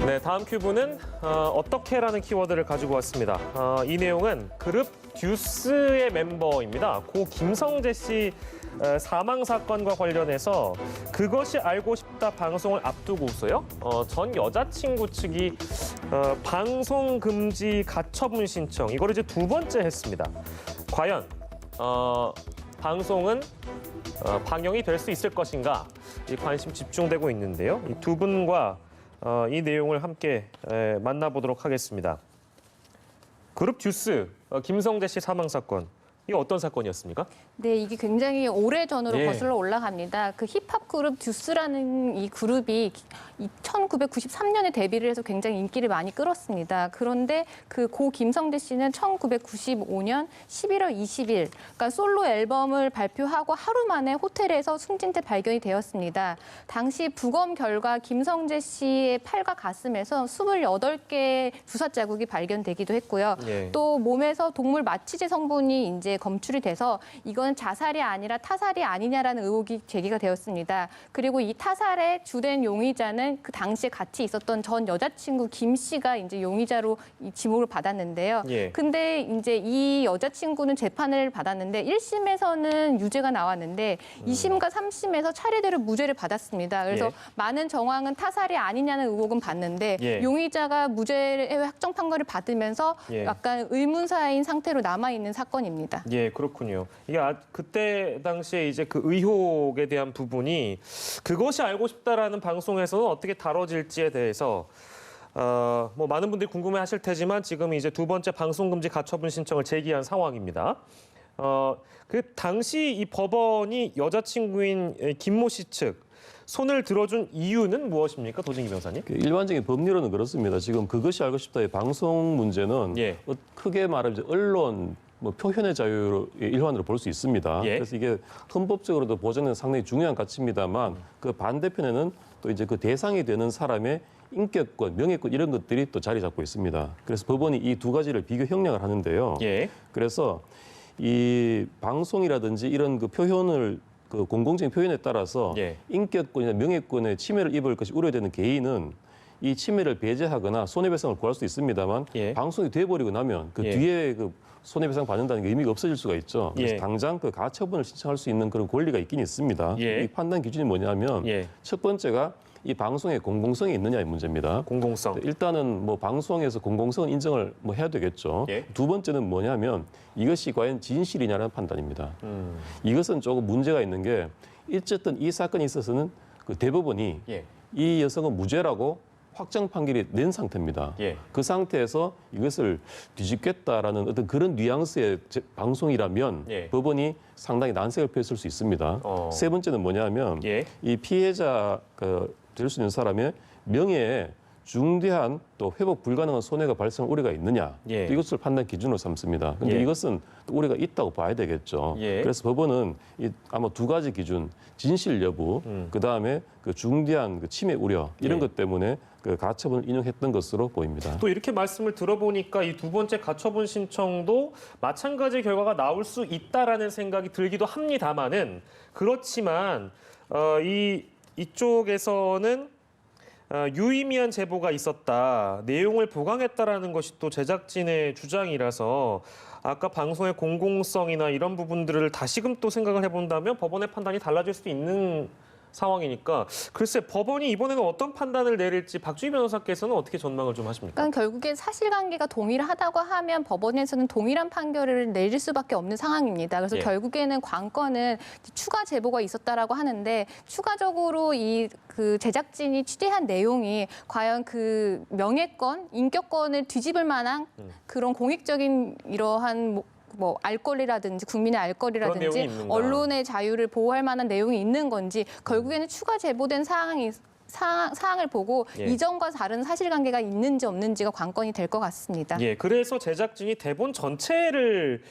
네, 다음 큐브는 어떻게라는 키워드를 가지고 왔습니다. 이 내용은 그룹 듀스의 멤버입니다. 고 김성재 씨 사망 사건과 관련해서 그것이 알고 싶다 방송을 앞두고서요. 전 여자친구 측이 방송 금지 가처분 신청 이걸 이제 두 번째 했습니다. 과연 방송은 방영이 될 수 있을 것인가? 이 관심 집중되고 있는데요. 이 두 분과 이 내용을 함께 만나보도록 하겠습니다. 그룹 듀스 김성재 씨 사망 사건. 이게 어떤 사건이었습니까? 네, 이게 굉장히 오래전으로 예. 거슬러 올라갑니다. 그 힙합 그룹 듀스라는 이 그룹이 1993년에 데뷔를 해서 굉장히 인기를 많이 끌었습니다. 그런데 그 고 김성재 씨는 1995년 11월 20일, 그러니까 솔로 앨범을 발표하고 하루 만에 호텔에서 숨진 채 발견이 되었습니다. 당시 부검 결과 김성재 씨의 팔과 가슴에서 28개의 주사 자국이 발견되기도 했고요. 예. 또 몸에서 동물 마취제 성분이 이제 검출이 돼서 이건 자살이 아니라 타살이 아니냐라는 의혹이 제기가 되었습니다. 그리고 이 타살의 주된 용의자는 그 당시에 같이 있었던 전 여자친구 김 씨가 이제 용의자로 이 지목을 받았는데요. 예. 근데 이제 이 여자친구는 재판을 받았는데 1심에서는 유죄가 나왔는데 2심과 3심에서 차례대로 무죄를 받았습니다. 그래서 예. 많은 정황은 타살이 아니냐는 의혹은 받는데 예. 용의자가 무죄의 확정 판결을 받으면서 예. 약간 의문사인 상태로 남아 있는 사건입니다. 예, 그렇군요. 이게 그때 당시에 이제 그 의혹에 대한 부분이 그것이 알고 싶다라는 방송에서는 어떻게 다뤄질지에 대해서 뭐 많은 분들이 궁금해하실 테지만 지금 이제 두 번째 방송금지 가처분 신청을 제기한 상황입니다. 그 당시 이 법원이 여자친구인 김모 씨 측 손을 들어준 이유는 무엇입니까, 도진기 변호사님? 일반적인 법리로는 그렇습니다. 지금 그것이 알고 싶다의 방송 문제는 예. 크게 말하면 언론 표현의 자유의 일환으로 볼 수 있습니다. 예. 그래서 이게 헌법적으로도 보장된 상당히 중요한 가치입니다만 그 반대편에는 또 이제 그 대상이 되는 사람의 인격권, 명예권 이런 것들이 또 자리 잡고 있습니다. 그래서 법원이 이 두 가지를 비교 형량을 하는데요. 예. 그래서 이 방송이라든지 이런 그 표현을 그 공공적인 표현에 따라서 예. 인격권이나 명예권에 침해를 입을 것이 우려되는 개인은 이 침해를 배제하거나 손해배상을 구할 수도 있습니다만 예. 방송이 돼버리고 나면 그 예. 뒤에 그 손해배상 받는다는 게 의미가 없어질 수가 있죠. 그래서 예. 당장 그 가처분을 신청할 수 있는 그런 권리가 있긴 있습니다. 예. 이 판단 기준이 뭐냐면 예. 첫 번째가 이 방송의 공공성이 있느냐의 문제입니다. 공공성. 일단은 뭐 방송에서 공공성은 인정을 해야 되겠죠. 예. 두 번째는 뭐냐면 이것이 과연 진실이냐는 판단입니다. 이것은 조금 문제가 있는 게 어쨌든 이 사건에 있어서는 그 대법원이 예. 이 여성은 무죄라고 확정 판결이 낸 상태입니다. 예. 그 상태에서 이것을 뒤집겠다라는 어떤 그런 뉘앙스의 방송이라면 예. 법원이 상당히 난색을 표했을 수 있습니다. 세 번째는 뭐냐면 예. 이 피해자 될 수 있는 사람의 명예에 중대한 또 회복 불가능한 손해가 발생할 우려가 있느냐 예. 이것을 판단 기준으로 삼습니다. 그런데 예. 이것은 또 우려가 있다고 봐야 되겠죠. 예. 그래서 법원은 아마 두 가지 기준, 진실 여부, 그 다음에 그 중대한 그 침해 우려 이런 예. 것 때문에 그 가처분을 인용했던 것으로 보입니다. 또 이렇게 말씀을 들어보니까 이 두 번째 가처분 신청도 마찬가지 결과가 나올 수 있다라는 생각이 들기도 합니다만은 그렇지만 이쪽에서는 유의미한 제보가 있었다, 내용을 보강했다라는 것이 또 제작진의 주장이라서 아까 방송의 공공성이나 이런 부분들을 다시금 또 생각을 해본다면 법원의 판단이 달라질 수도 있는 상황이니까 글쎄 법원이 이번에는 어떤 판단을 내릴지 박주희 변호사께서는 어떻게 전망을 좀 하십니까? 그러니까 결국에 사실관계가 동일하다고 하면 법원에서는 동일한 판결을 내릴 수밖에 없는 상황입니다. 그래서 예. 결국에는 관건은 추가 제보가 있었다라고 하는데 추가적으로 그 제작진이 취재한 내용이 과연 그 명예권, 인격권을 뒤집을 만한 그런 공익적인 이러한 뭐 알 권리라든지 국민의 알 그런 내용이 권리라든지 있는가? 언론의 자유를 보호할 만한 내용이 있는 건지 결국에는 추가 제보된 사항을 보고 예. 이전과 다른 사실관계가 있는지 없는지가 관건이 될 것 같습니다. 예, 그래서 제작진이 대본 전체를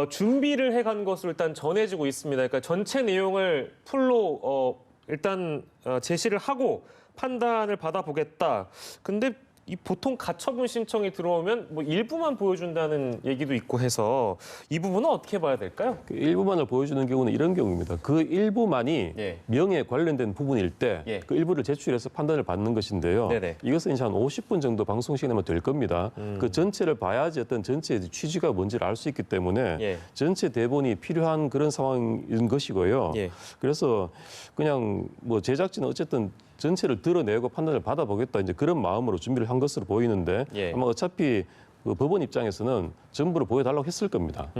준비를 해간 것으로 일단 전해지고 있습니다. 그러니까 전체 내용을 풀로 일단 제시를 하고 판단을 받아보겠다. 근데 이 보통 가처분 신청이 들어오면 뭐 일부만 보여준다는 얘기도 있고 해서 이 부분은 어떻게 봐야 될까요? 그 일부만을 보여주는 경우는 이런 경우입니다. 그 일부만이 예. 명예에 관련된 부분일 때 예. 그 일부를 제출해서 판단을 받는 것인데요. 네네. 이것은 이제 한 50분 정도 방송 시간이면 될 겁니다. 그 전체를 봐야지 어떤 전체의 취지가 뭔지를 알 수 있기 때문에 예. 전체 대본이 필요한 그런 상황인 것이고요. 예. 그래서 그냥 뭐 제작진은 어쨌든 전체를 드러내고 판단을 받아보겠다 이제 그런 마음으로 준비를 한 것으로 보이는데 예. 아마 어차피 그 법원 입장에서는 전부를 보여달라고 했을 겁니다.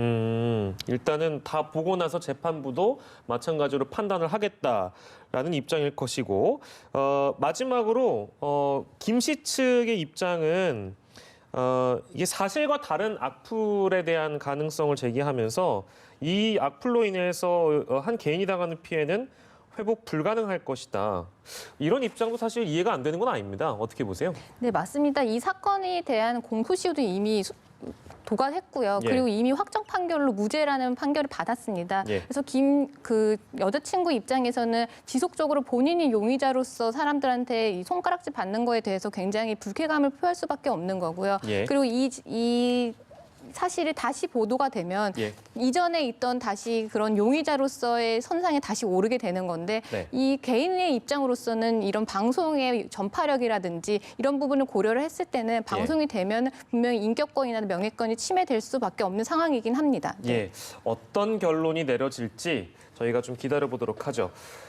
일단은 다 보고 나서 재판부도 마찬가지로 판단을 하겠다라는 입장일 것이고 마지막으로 김 씨 측의 입장은 이게 사실과 다른 악플에 대한 가능성을 제기하면서 이 악플로 인해서 한 개인이 당하는 피해는 회복 불가능할 것이다. 이런 입장도 사실 이해가 안 되는 건 아닙니다. 어떻게 보세요? 네, 맞습니다. 이 사건에 대한 공소시효도 이미 도과했고요. 예. 그리고 이미 확정 판결로 무죄라는 판결을 받았습니다. 예. 그래서 그 여자친구 입장에서는 지속적으로 본인이 용의자로서 사람들한테 이 손가락질 받는 거에 대해서 굉장히 불쾌감을 표할 수밖에 없는 거고요. 예. 그리고 이 사실이 다시 보도가 되면 예. 이전에 있던 다시 그런 용의자로서의 선상에 다시 오르게 되는 건데 네. 이 개인의 입장으로서는 이런 방송의 전파력이라든지 이런 부분을 고려를 했을 때는 방송이 되면 분명히 인격권이나 명예권이 침해될 수밖에 없는 상황이긴 합니다. 네. 예. 어떤 결론이 내려질지 저희가 좀 기다려 보도록 하죠.